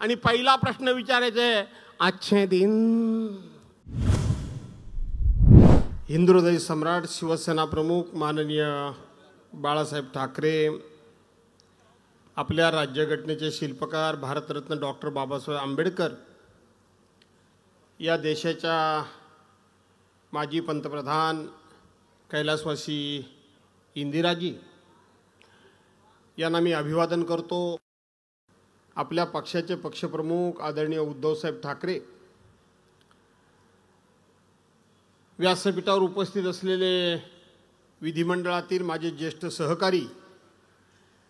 आणि पहिला प्रश्न विचारायचा आहे, आजचे दिन. हिंदू हृदय सम्राट शिवसेना प्रमुख माननीय बाळासाहेब ठाकरे, आपल्या राज्यघटनेचे शिल्पकार भारतरत्न डॉक्टर बाबासाहेब आंबेडकर, या देशाच्या माजी पंतप्रधान कैलासवासी इंदिराजी यांना मी अभिवादन करतो. आपल्या पक्षाचे पक्षप्रमुख आदरणीय उद्धवसाहेब ठाकरे, व्यासपीठावर उपस्थित असलेले विधिमंडळातील माझे ज्येष्ठ सहकारी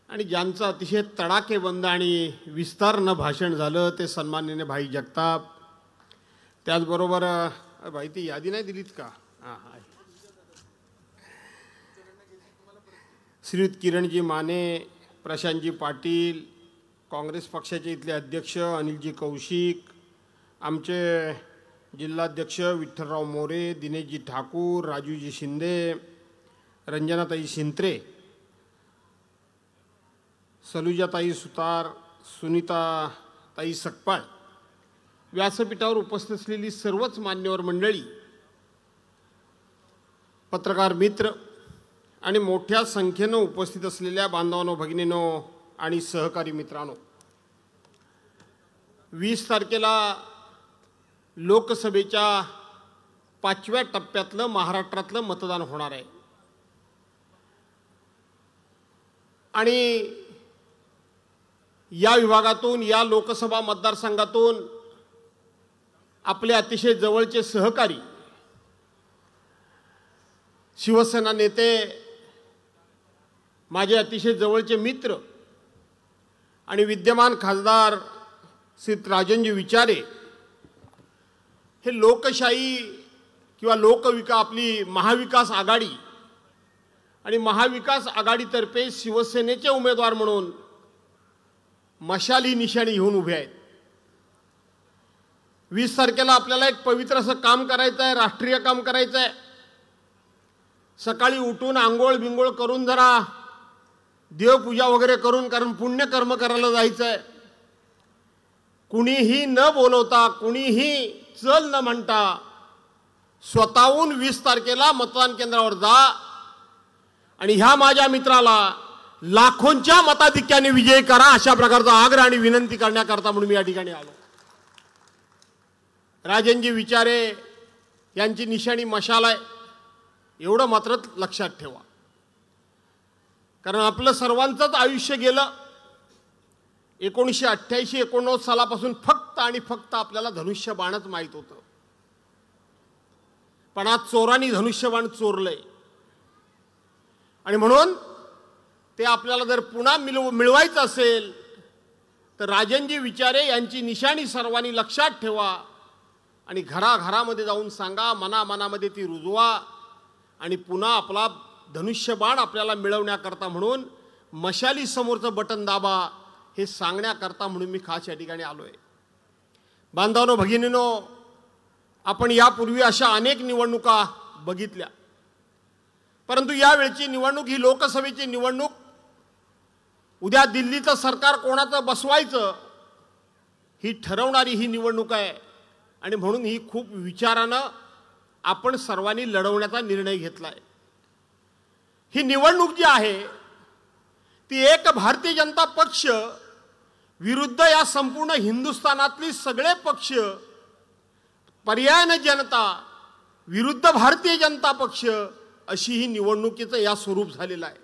आणि ज्यांचं अतिशय तडाखेबंद आणि विस्तारनं भाषण झालं ते सन्माननीय भाई जगताप, त्याचबरोबर भाई ती यादी नाही दिलीत का? हां हां, श्रीयुत किरणजी माने, प्रशांतजी पाटील, काँग्रेस पक्षाचे इथले अध्यक्ष अनिलजी कौशिक, आमचे जिल्हाध्यक्ष विठ्ठलराव मोरे, दिनेशजी ठाकूर, राजूजी शिंदे, रंजनाताई शिंत्रे, सलुजाताई सुतार, सुनीताताई सकपाळ, व्यासपीठावर उपस्थित असलेली सर्वच मान्यवर मंडळी, पत्रकार मित्र आणि मोठ्या संख्येनं उपस्थित असलेल्या बांधवांनो, भगिनींनो आणि सहकारी मित्रांनो, 20 तारखेला लोकसभेच्या 5व्या टप्प्यातलं महाराष्ट्रातलं मतदान होणार आहे. आणि या विभागातून, या लोकसभा मतदारसंघातून आपले अतिशय जवळचे सहकारी शिवसेना नेते, माझे अतिशय जवळचे मित्र आणि विद्यमान खासदार श्री राजनजी विचारे, हे लोकशाही किंवा आपली महाविकास आघाडी आणि महाविकास आघाडीतर्फे शिवसेनेचे उमेदवार म्हणून मशाली निशाणी घेऊन उभे आहेत. 20 तारखेला आपल्याला एक पवित्र असं काम करायचं आहे, राष्ट्रीय काम करायचं आहे. सकाळी उठून आंघोळ बिंगोळ करून जरा देवपूजा वगैरे करून, कारण पुण्यकर्म करायला जायचं आहे. कुणीही न बोलवता, कुणीही चल न म्हणता स्वतःहून 20 तारखेला मतदान केंद्रावर जा आणि ह्या माझ्या मित्राला लाखोंच्या मताधिक्याने विजयी करा, अशा प्रकारचा आग्रह आणि विनंती करण्याकरता म्हणून मी या ठिकाणी आलो. राजनजी विचारे यांची निशाणी मशाल आहे, एवढं मात्र लक्षात ठेवा, कारण आपलं सर्वांचंच आयुष्य गेलं. 1988-19 सालापासून फक्त आणि फक्त आपल्याला धनुष्यबाणच माहीत होतं, पण आज चोरांनी धनुष्यबाण चोरलंय. आणि म्हणून ते आपल्याला जर पुन्हा मिळवायचं असेल तर राजनजी विचारे यांची निशाणी सर्वांनी लक्षात ठेवा आणि घराघरामध्ये जाऊन सांगा, मनामनामध्ये ती रुजवा आणि पुन्हा आपला धनुष्यबाण आपल्याला मिळवण्याकरता म्हणून मशाली समोरचं बटन दाबा, हे सांगण्याकरता म्हणून मी खास या ठिकाणी आलोय. बांधवांनो, भगिनींनो, आपण यापूर्वी अशा अनेक निवडणुका बघितल्या, परंतु यावेळची निवडणूक ही लोकसभेची निवडणूक, उद्या दिल्लीचं सरकार कोणाचं बसवायचं ही ठरवणारी ही निवडणूक आहे. आणि म्हणून ही खूप विचारानं आपण सर्वांनी लढवण्याचा निर्णय घेतला आहे. ही निवडणूक जी आहे ती एक भारतीय जनता पक्ष विरुद्ध या संपूर्ण हिंदुस्थानातली सगळे पक्ष, पर्यायी जनता विरुद्ध भारतीय जनता पक्ष, अशी ही निवडणुकीचं या स्वरूप झालेलं आहे.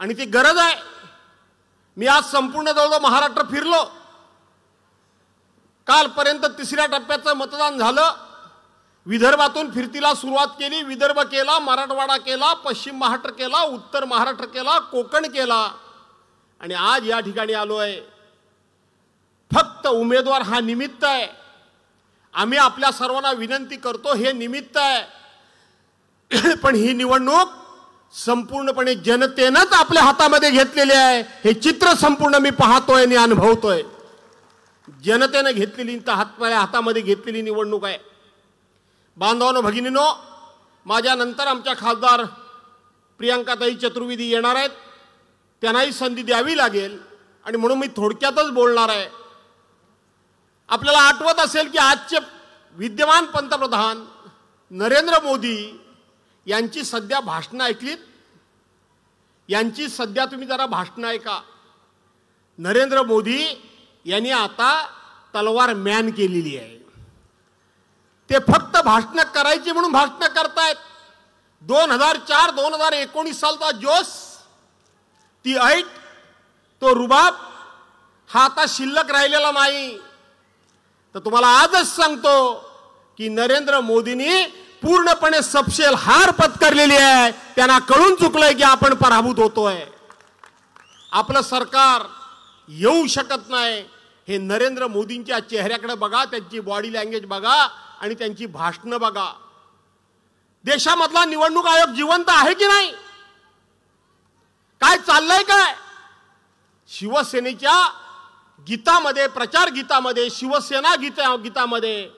आणि ती गरज आहे. मी आज संपूर्ण जवळ महाराष्ट्र फिरलो. कालपर्यंत 3ऱ्या टप्प्याचं मतदान झालं. विदर्भातून फिरतीला सुरुवात केली. विदर्भ केला, मराठवाडा केला, पश्चिम महाराष्ट्र केला, उत्तर महाराष्ट्र केला, कोकण केला आणि आज या ठिकाणी आलोय. फक्त उमेदवार हा निमित्त आहे. आम्ही आपल्या सर्वांना विनंती करतो, हे निमित्त आहे, पण ही निवडणूक संपूर्णपणे जनतेनंच आपल्या हातामध्ये घेतलेली आहे. हे चित्र संपूर्ण मी पाहतोय आणि अनुभवतोय. जनतेने घेतलेली, हातामध्ये घेतलेली निवडणूक आहे. बांधवांनो, भगिनींनो, माझ्यानंतर आमच्या खासदार प्रियंकाताई चतुर्वेदी येणार आहेत. त्यांनाही संधी द्यावी लागेल आणि म्हणून मी थोडक्यातच बोलणार आहे. आपल्याला आठवत असेल की आजचे विद्यमान पंतप्रधान नरेंद्र मोदी यांची सध्या भाषणं ऐकलीत? यांची सध्या तुम्ही जरा भाषणं ऐका. नरेंद्र मोदी यांनी आता तलवार मॅन केलेली आहे. ते फक्त भाषणं करायची म्हणून भाषणं करतायत. 2004-2019 सालचा जोश, ती ऐट, तो रुबाब हा आता शिल्लक राहिलेला नाही. तर तुम्हाला आजच सांगतो की नरेंद्र मोदींनी पूर्णपणे सपशेल हार पत्करलेली आहे. त्यांना कळून चुकलंय की आपण पराभूत होतोय. आपलं सरकार येऊ शकत नाही. हे नरेंद्र मोदींच्या चेहऱ्याकडे बघा, त्यांची बॉडी लँग्वेज बघा आणि त्यांची भाषणं बघा. देशामधला निवडणूक आयोग जिवंत आहे की नाही? काय चाललंय काय? शिवसेनेच्या गीतामध्ये, प्रचार गीतामध्ये, शिवसेना गीतामध्ये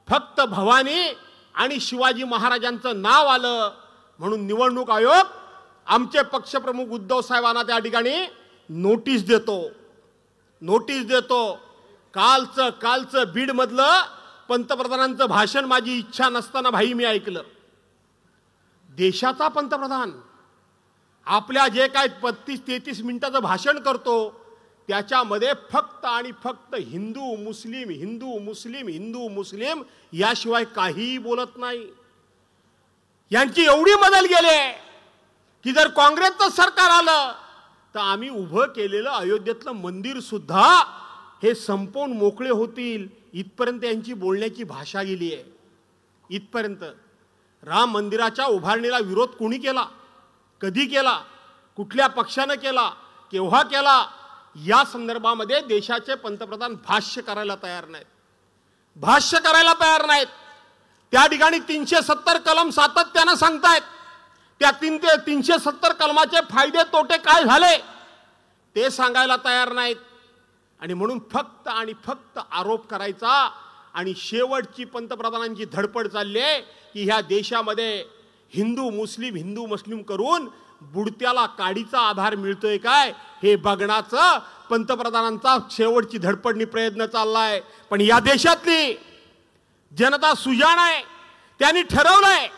फक्त भवानी आणि शिवाजी महाराजांचं नाव आलं म्हणून निवडणूक आयोग आमचे पक्षप्रमुख उद्धव साहेबांना त्या ठिकाणी नोटीस देतो. कालचं बीड मधलं पंतप्रधानांचं भाषण माझी इच्छा नसताना भाई मी ऐकलं. देशाचा पंतप्रधान आपल्या जे काय 32-33 मिनिटाचं भाषण करतो त्याच्यामध्ये फक्त आणि फक्त हिंदू मुस्लिम याशिवाय काहीही बोलत नाही. यांची एवढी बदल गेले की जर काँग्रेसचं सरकार आलं तर आम्ही उभं केलेलं अयोध्येतलं मंदिर सुद्धा हे संपवून मोकळे होतील इथपर्यंत यांची बोलण्याची भाषा गेली आहे. इथपर्यंत राम मंदिराच्या उभारणीला विरोध कोणी केला, कधी केला, कुठल्या पक्षानं केला, केव्हा केला, या संदर्भामध्ये देशाचे पंतप्रधान भाष्य करायला तयार नाहीत. त्या ठिकाणी 370 कलम सातत्यानं सांगतायत. त्या 370 कलमाचे फायदे तोटे काय झाले ते सांगायला तयार नाहीत. आणि म्हणून फक्त आणि फक्त आरोप करायचा. आणि शेवटची पंतप्रधानांची धडपड चालली आहे की ह्या देशामध्ये हिंदू मुस्लिम करून बुडत्याला काडीचा आधार मिळतोय काय हे बघण्याचं पंतप्रधानांचा शेवटची धडपडणी प्रयत्न चाललाय. पण या देशातली जनता सुजाण आहे. त्यांनी ठरवलंय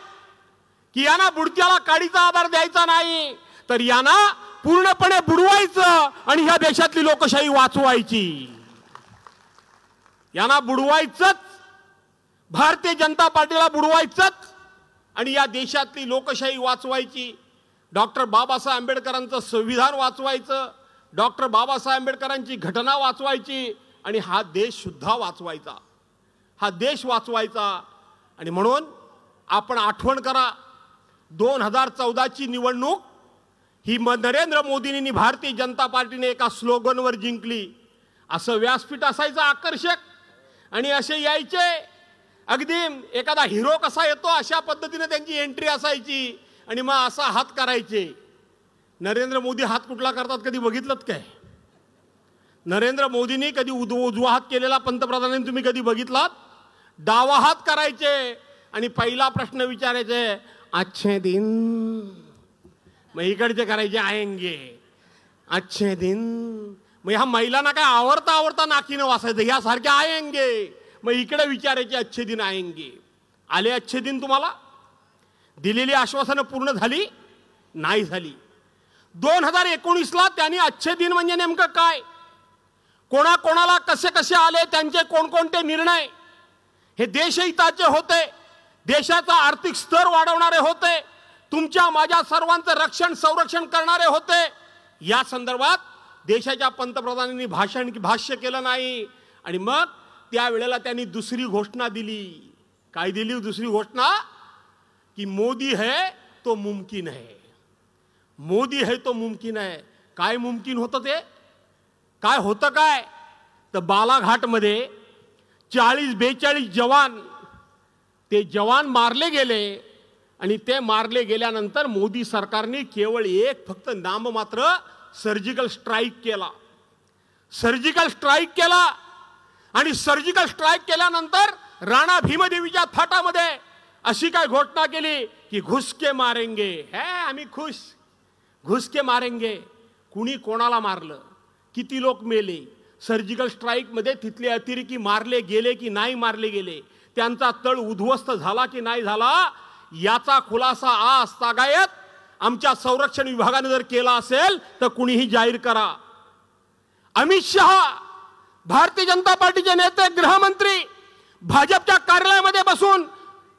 की यांना बुडत्याला काडीचा आधार द्यायचा नाही, तर यांना पूर्णपणे बुडवायचं आणि ह्या देशातली लोकशाही वाचवायची. यांना बुडवायचंच, भारतीय जनता पार्टीला बुडवायचंच आणि या देशातली लोकशाही वाचवायची. डॉक्टर बाबासाहेब आंबेडकरांचं संविधान वाचवायचं, डॉक्टर बाबासाहेब आंबेडकरांची घटना वाचवायची आणि हा देश सुद्धा वाचवायचा. आणि म्हणून आपण आठवण करा, 2014ची निवडणूक ही नरेंद्र मोदींनी भारतीय जनता पार्टीने एका स्लोगनवर जिंकली. असं व्यासपीठ असायचं आकर्षक आणि असे यायचे, अगदी एखादा हिरो कसा येतो अशा पद्धतीने त्यांची एंट्री असायची आणि मग असा हात करायचे. नरेंद्र मोदी हात कुठला करतात कधी बघितलं काय? नरेंद्र मोदींनी कधी उजवा हात केलेला पंतप्रधानांनी तुम्ही कधी बघितलात? डावा हात करायचे आणि पहिला प्रश्न विचारायचे, अच्छे दिन. मग इकडचे करायचे आएंगे, अच्छे दिन. मग ह्या महिलांना काय आवरता नाकीनं वाचायचं, यासारखे आएंगे. मग इकडे विचारायचे अच्छे दिन आएंगे. आले अच्छे दिन? तुम्हाला दिलेली आश्वासनं पूर्ण झाली नाही झाली. 2019ला त्यांनी अच्छे दिन म्हणजे नेमकं काय, कोणाकोणाला कसे कसे आले, त्यांचे कोणकोणते निर्णय हे देशहिताचे होते, देशाचा आर्थिक स्तर वाढवणारे होते, तुमच्या माझ्या सर्वांचं रक्षण संरक्षण करणारे होते. या संदर्भात देशाच्या पंतप्रधानांनी भाष्य केलं नाही. आणि मग त्यावेळेला त्यांनी दुसरी घोषणा दिली. काय दिली दुसरी घोषणा? की मोदी है तो मुमकिन है. मोदी है तो मुमकिन है. काय मुमकिन होतं ते? काय होतं काय? तर बालाघाटमध्ये 40-42 जवान मारले गेले आणि ते मारले गेल्यानंतर मोदी सरकारने केवळ एक फक्त नाममात्र सर्जिकल स्ट्राईक केला. आणि सर्जिकल स्ट्राईक केल्यानंतर राणा भीमदेवीच्या थाटामध्ये अशी काय घोषणा केली की घुस के मारेंगे. आम्ही घुस के मारेंगे. कुणी कोणाला मारलं, किती लोक मेले, सर्जिकल स्ट्राईकमध्ये तिथले अतिरेकी मारले गेले की नाही मारले गेले, त्यांचा तळ उद्ध्वस्त झाला की नाही झाला, याचा खुलासा आज तागायत आमच्या संरक्षण विभागाने जर केला असेल तर कुणीही जाहीर करा. अमित शहा, भारतीय जनता पार्टीचे नेते, गृहमंत्री भाजपच्या कार्यालयामध्ये बसून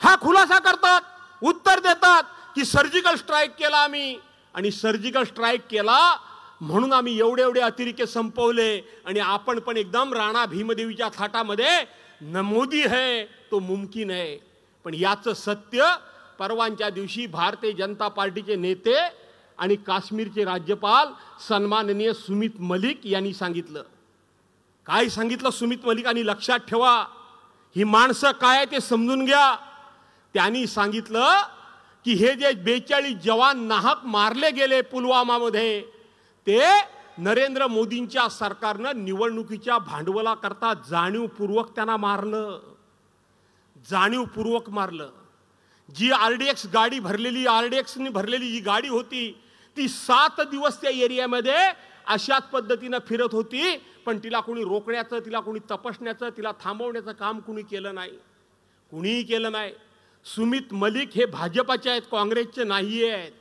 हा खुलासा करतात, उत्तर देतात की सर्जिकल स्ट्राईक केला आम्ही, आणि सर्जिकल स्ट्राईक केला म्हणून आम्ही एवढे एवढे अतिरेकी संपवले, आणि आपण पण एकदम राणा भीमदेवीच्या थाटामध्ये मोदी है तो मुमकिन है. पण याचं सत्य परवांच्या दिवशी भारतीय जनता पार्टीचे नेते आणि काश्मीरचे राज्यपाल सन्माननीय सुमित मलिक यांनी सांगितलं. काय सांगितलं सुमित मलिकांनी? लक्षात ठेवा, ही माणसं काय ते समजून घ्या. त्यांनी सांगितलं की हे जे 42 जवान नाहक मारले गेले पुलवामामध्ये, ते नरेंद्र मोदींच्या सरकारनं निवडणुकीच्या भांडवलाकरता जाणीवपूर्वक त्यांना मारलं, जाणीवपूर्वक मारलं. जी आरडीएक्स गाडी भरलेली, आरडीएक्सनी भरलेली जी गाडी होती ती 7 दिवस त्या एरियामध्ये अशाच पद्धतीनं फिरत होती, पण तिला कोणी रोखण्याचं, तिला कोणी तपासण्याचं, तिला थांबवण्याचं काम कोणी केलं नाही, कुणीही केलं नाही. सुमित मलिक हे भाजपाचे आहेत, काँग्रेसचे नाही आहेत.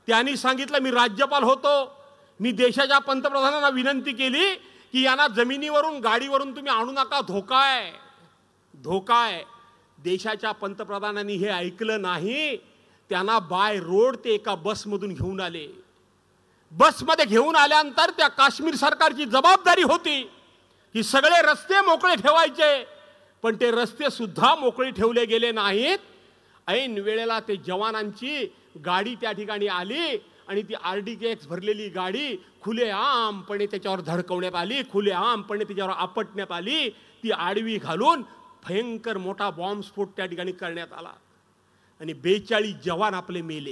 त्यांनी सांगितलं मी राज्यपाल होतो, मी देशाच्या पंतप्रधानांना विनंती केली की यांना जमिनीवरून गाडीवरून तुम्ही आणू नका, धोका आहे, धोका आहे. देशाच्या पंतप्रधानांनी हे ऐकलं नाही. त्यांना बाय रोड ते एका बसमधून घेऊन आले. बसमध्ये घेऊन आल्यानंतर त्या काश्मीर सरकारची जबाबदारी होती की सगळे रस्ते मोकळे ठेवायचे, पण ते रस्ते सुद्धा मोकळे ठेवले गेले नाहीत. ऐन वेळेला ते जवानांची गाडी त्या ठिकाणी आली आणि ती आरडीएक्स भरलेली गाडी खुलेआमपणे त्याच्यावर धडकवण्यात आली, खुलेआमपणे त्याच्यावर आपटण्यात आली. ती आडवी घालून भयंकर मोठा बॉम्बस्फोट त्या ठिकाणी करण्यात आला आणि 42 जवान आपले मेले,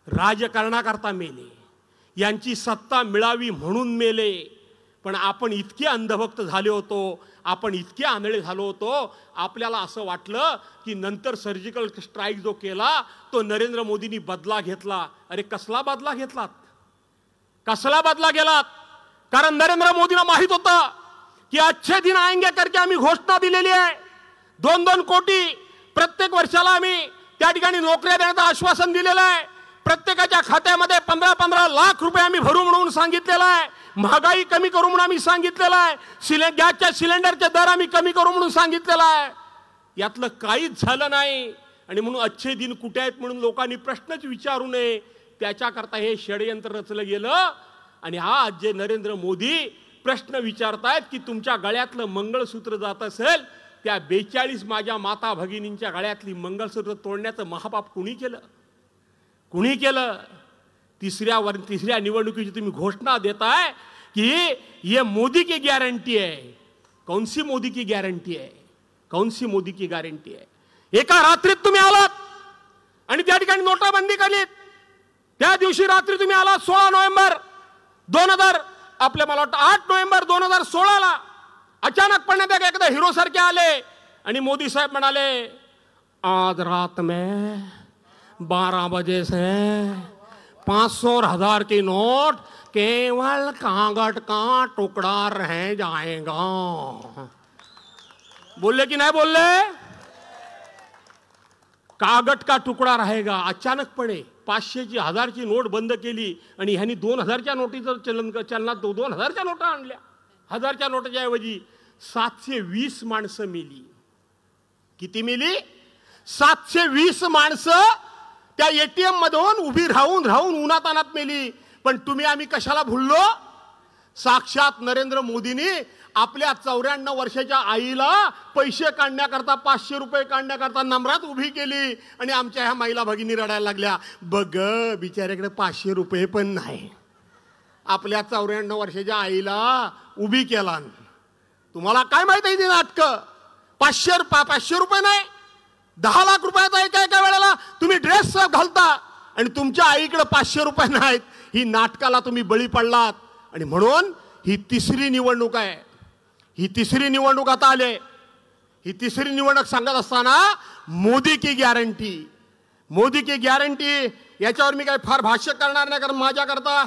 राजकारणाकरता मेले, यांची सत्ता मिळावी म्हणून मेले. पण आपण इतके अंधभक्त झाले होतो, आपण इतके आंधळे झालो होतो, आपल्याला असं वाटलं की नंतर सर्जिकल स्ट्राईक जो केला तो नरेंद्र मोदींनी बदला घेतला. अरे कसला बदला घेतलात, कसला बदला गेलात? कारण नरेंद्र मोदींना माहित होतं की अच्छे दिन आएंगे करके आम्ही घोषणा दिलेली आहे. 2-2 कोटी प्रत्येक वर्षाला आम्ही त्या ठिकाणी नोकऱ्या देण्याचं आश्वासन दिलेलं आहे. प्रत्येकाच्या खात्यामध्ये 15-15 लाख रुपये आम्ही भरू म्हणून सांगितलेलं आहे. महागाई कमी करू म्हणून आम्ही सांगितलेलं आहे. गॅसच्या सिलेंडरचे दर आम्ही कमी करू म्हणून सांगितलेलं आहे. यातलं काहीच झालं नाही. आणि म्हणून अच्छे दिन कुठे आहेत म्हणून लोकांनी प्रश्नच विचारू नये, त्याच्याकरता हे षडयंत्र रचलं गेलं. आणि आज जे नरेंद्र मोदी प्रश्न विचारतायत की तुमच्या गळ्यातलं मंगळसूत्र जात असेल, त्या 42 माझ्या माता भगिनींच्या गळ्यातली मंगळसूत्र तोडण्याचं महापाप कुणी केलं, कुणी केलं? तिसऱ्या निवडणुकीची तुम्ही घोषणा देताय कि ये मोदी की गारंटी है. कौन सी मोदी की गारंटी है, कौन सी मोदी की गारंटी है? एका रात्रीत तुम्ही आलात आणि त्या ठिकाणी नोटाबंदी केलीत. त्या दिवशी रात्री तुम्ही आलात 16 नोव्हेंबर 2000 आपले, मला वाटतं 8 नोव्हेंबर 2016ला अचानकपणे त्या एकदा हिरो सारखे आले आणि मोदी साहेब म्हणाले आज रात में 12 बजे से 500 और 1000 की नोट केवल कागज का टुकड़ा रह जाएगा. बोलले की नाही बोलले? कागज का तुकडा रहेगा. अचानकपणे 500ची 1000ची नोट बंद केली आणि ह्यांनी 2000च्या नोटीचं चलनात 2000च्या नोटा आणल्या. 1000च्या नोटाच्या ऐवजी 720 माणसं मेली. किती मेली? 720 माणसं त्या एटीएम मधून उभी राहून उन्हातानात मेली. पण तुम्ही आम्ही कशाला भुललो? साक्षात नरेंद्र मोदींनी आपल्या 94 वर्षाच्या आईला पैसे काढण्याकरता 500 रुपये काढण्याकरता नम्रात उभी केली आणि आमच्या ह्या महिला भगिनी रडायला लागल्या. बघ बिचाऱ्याकडे 500 रुपये पण नाही. आपल्या 94 वर्षाच्या आईला उभी केला. तुम्हाला काय माहिती आहे ती नाटकं? 500 रुपये नाही, 10 लाख रुपयाचा एका वेळेला तुम्ही ड्रेस घालता आणि तुमच्या आईकडे 500 रुपये नाहीत. ही नाटकाला तुम्ही बळी पडलात. आणि म्हणून ही तिसरी निवडणूक आहे. ही तिसरी निवडणूक आता आले. ही तिसरी निवडणूक सांगत असताना मोदी की गॅरंटी, मोदी की गॅरंटी याच्यावर मी काही फार भाष्य करणार नाही, कारण माझ्याकरता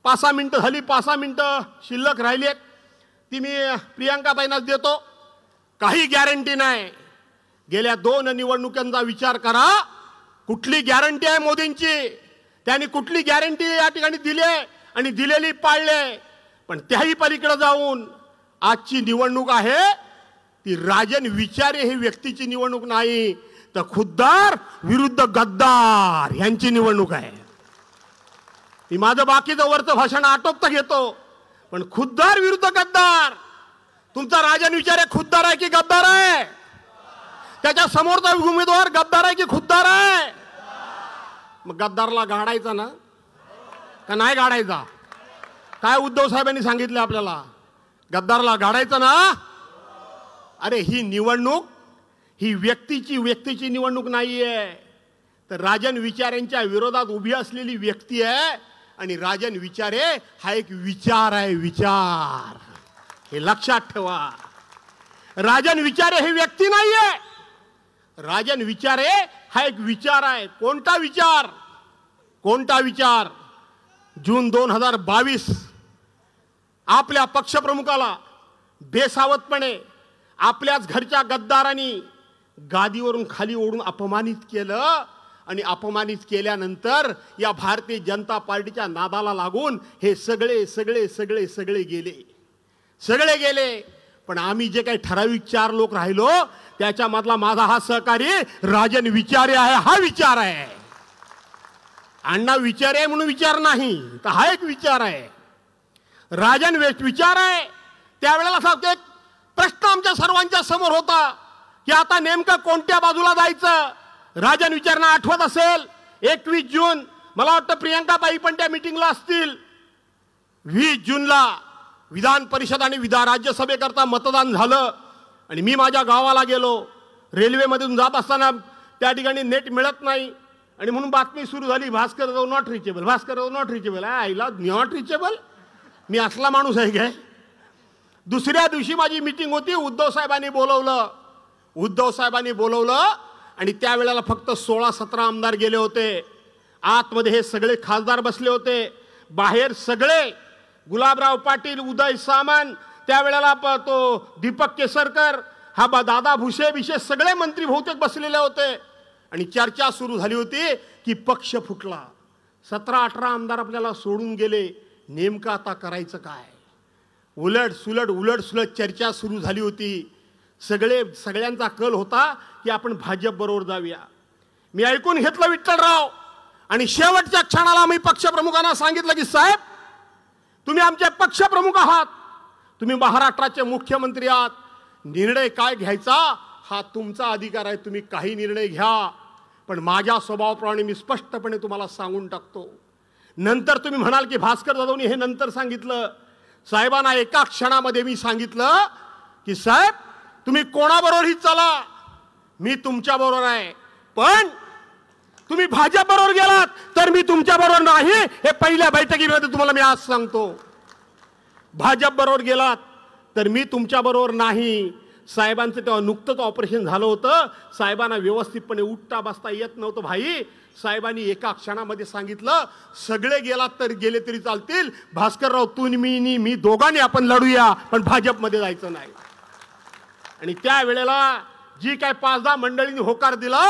5-6 मिनिटं झाली, 5-6 मिनिटं शिल्लक राहिली आहेत, ती मी प्रियांकाताईंनाच देतो. काही गॅरंटी नाही. गेल्या 2 निवडणुकांचा विचार करा, कुठली गॅरंटी आहे मोदींची, त्यांनी कुठली गॅरंटी या ठिकाणी दिली आणि दिलेली पाळले. पण त्याही पलीकडे जाऊन आजची निवडणूक आहे ती राजन विचारे ही व्यक्तीची निवडणूक नाही, तर खुद्दार विरुद्ध गद्दार यांची निवडणूक आहे. मी माझं बाकीचं वरचं भाषण आटोपता घेतो, पण खुद्दार विरुद्ध गद्दार. तुमचा राजन विचारे खुद्दार आहे की गद्दार आहे? त्याच्या समोरचा उमेदवार गद्दार आहे की खुद्दार आहे? मग गद्दारला गाडायचा ना का नाही गाडायचा? काय उद्धव साहेबांनी सांगितलं आपल्याला? गद्दारला गाडायचं ना? अरे ही निवडणूक ही व्यक्तीची निवडणूक नाहीये, तर राजन विचारेंच्या विरोधात उभी असलेली व्यक्ती आहे. आणि राजन विचारे हा एक विचार आहे, विचार. हे लक्षात ठेवा. राजन विचारे ही व्यक्ती नाहीये, राजन विचारे हा एक विचार आहे. कोणता विचार? कोणता विचार? जून 2022 आपल्या पक्षप्रमुखाला बेसावतपणे आपल्याच घरच्या गद्दारांनी गादीवरून खाली ओढून अपमानित केलं. आणि अपमानित केल्यानंतर या भारतीय जनता पार्टीच्या नादाला लागून हे सगळे गेले. पण आम्ही जे काही ठराविक 4 लोक राहिलो त्याच्यामधला माझा हा सहकारी राजन विचारे आहे. हा विचार आहे. अण्णा विचारे म्हणून विचार नाही, तर हा एक विचार आहे. राजन विचार आहे. त्यावेळेला सांगतो एक प्रश्न आमच्या सर्वांच्या समोर होता की आता नेमकं कोणत्या बाजूला जायचं. राजन विचारांना आठवत असेल 21 जून, मला वाटतं प्रियांकाताई पण त्या मीटिंगला असतील. 20 जूनला विधान परिषद आणि राज्यसभेकरता मतदान झालं आणि मी माझ्या गावाला गेलो. रेल्वेमधून जात असताना त्या ठिकाणी नेट मिळत नाही आणि म्हणून बातमी सुरू झाली, भास्कर जाऊ नॉट रिचेबल, भास्कर जाऊ नॉट रिचेबल. आईला नॉट रिचेबल, मी असला माणूस आहे काय? दुसऱ्या दिवशी माझी मीटिंग होती. उद्धव साहेबांनी बोलवलं आणि त्यावेळेला फक्त 16-17 आमदार गेले होते. आतमध्ये हे सगळे खासदार बसले होते. बाहेर सगळे गुलाबराव पाटील, उदय सामंत, त्यावेळेला तो दीपक केसरकर, हा दादा भुसे सगळे मंत्री बहुतेक बसलेले होते. आणि चर्चा सुरू झाली होती की पक्ष फुटला. 17-18 आमदार आपल्याला सोडून गेले. नेमकं आता करायचं काय? उलट सुलट चर्चा सुरू झाली होती. सगळ्यांचा कल होता की आपण भाजप बरोबर जाऊया. मी ऐकून घेतलं विठ्ठलराव आणि शेवटच्या क्षणाला मी पक्षप्रमुखांना सांगितलं की साहेब, तुम्ही आमचे पक्षप्रमुख आहात, तुम्ही महाराष्ट्राचे मुख्यमंत्री आहात, निर्णय काय घ्यायचा हा तुमचा अधिकार आहे, तुम्ही काही निर्णय घ्या, पण माझ्या स्वभावाप्रमाणे मी स्पष्टपणे तुम्हाला सांगून टाकतो. नंतर तुम्ही म्हणाल की भास्कर जाधवनी हे नंतर सांगितलं. साहेबांना एका क्षणामध्ये मी सांगितलं की साहेब तुम्ही कोणाबरोबरही चला, मी तुमच्या बरोबर आहे, पण तुम्ही भाजप बरोबर गेलात तर मी तुमच्या बरोबर नाही. हे पहिल्या बैठकीमध्ये तुम्हाला मी आज सांगतो. भाजप बरोबर गेलात तर मी तुमच्या बरोबर नाही. साहेबांचं तेव्हा नुकतंच ऑपरेशन झालं होतं. साहेबांना व्यवस्थितपणे उठता बसता येत नव्हतं भाई. साहेबांनी एका क्षणामध्ये सांगितलं सगळे गेलात तर गेले तरी चालतील, भास्करराव तू मी दोघांनी आपण लढूया, पण भाजपमध्ये जायचं नाही. आणि त्यावेळेला जी काय 5-10 मंडळींनी होकार दिला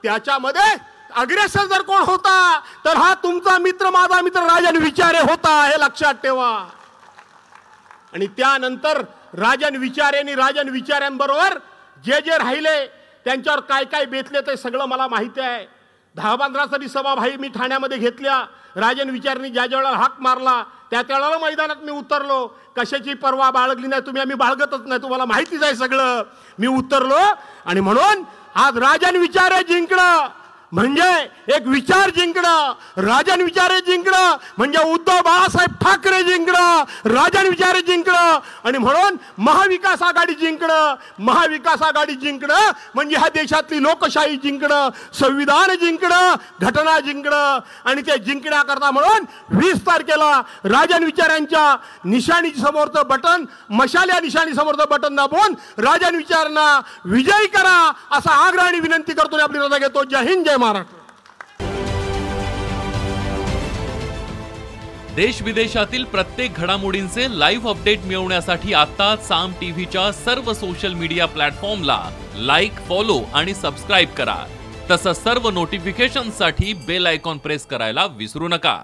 त्याच्यामध्ये अग्रेसर जर कोण होता तर हा तुमचा मित्र, माझा मित्र राजन विचारे होता, हे लक्षात ठेवा. आणि त्यानंतर राजन विचाऱ्यांबरोबर जे राहिले त्यांच्यावर काय काय बेतले ते सगळं मला माहिती आहे. 10-15 तरी सभा भाई मी ठाण्यामध्ये घेतल्या. राजन विचारांनी ज्या वेळेला हाक मारला त्या वेळेला मैदानात मी उतरलो. कशाची पर्वा बाळगली नाही, आम्ही बाळगतच नाही, तुम्हाला माहितीच आहे सगळं. मी उतरलो आणि म्हणून आज राजन विचारे जिंकणं म्हणजे एक विचार जिंकणं. राजन विचारे जिंकणं म्हणजे उद्धव बाळासाहेब ठाकरे जिंकणं, राजन विचारे जिंकणं. आणि म्हणून महाविकास आघाडी जिंकणं म्हणजे ह्या देशातली लोकशाही जिंकणं, संविधान जिंकणं, घटना जिंकणं. आणि ते जिंकण्याकरता म्हणून 20 तारखेला राजन विचारांच्या निशाणी समोरचं बटन, मशाल या निशाणी समोरचं बटन दाबून राजन विचारांना विजयी करा असा आग्रह आणि विनंती करतो. आपली रजा घेतो. जय हिंद, जय महाराष्ट्र. देश विदेशातील प्रत्येक घडामोडींचे लाईव्ह अपडेट मिळवण्यासाठी आता साम टीव्हीच्या सर्व सोशल मीडिया प्लॅटफॉर्मला लाईक, फॉलो आणि सबस्क्राईब करा. तसंच सर्व नोटिफिकेशनसाठी बेल आयकॉन प्रेस करायला विसरू नका.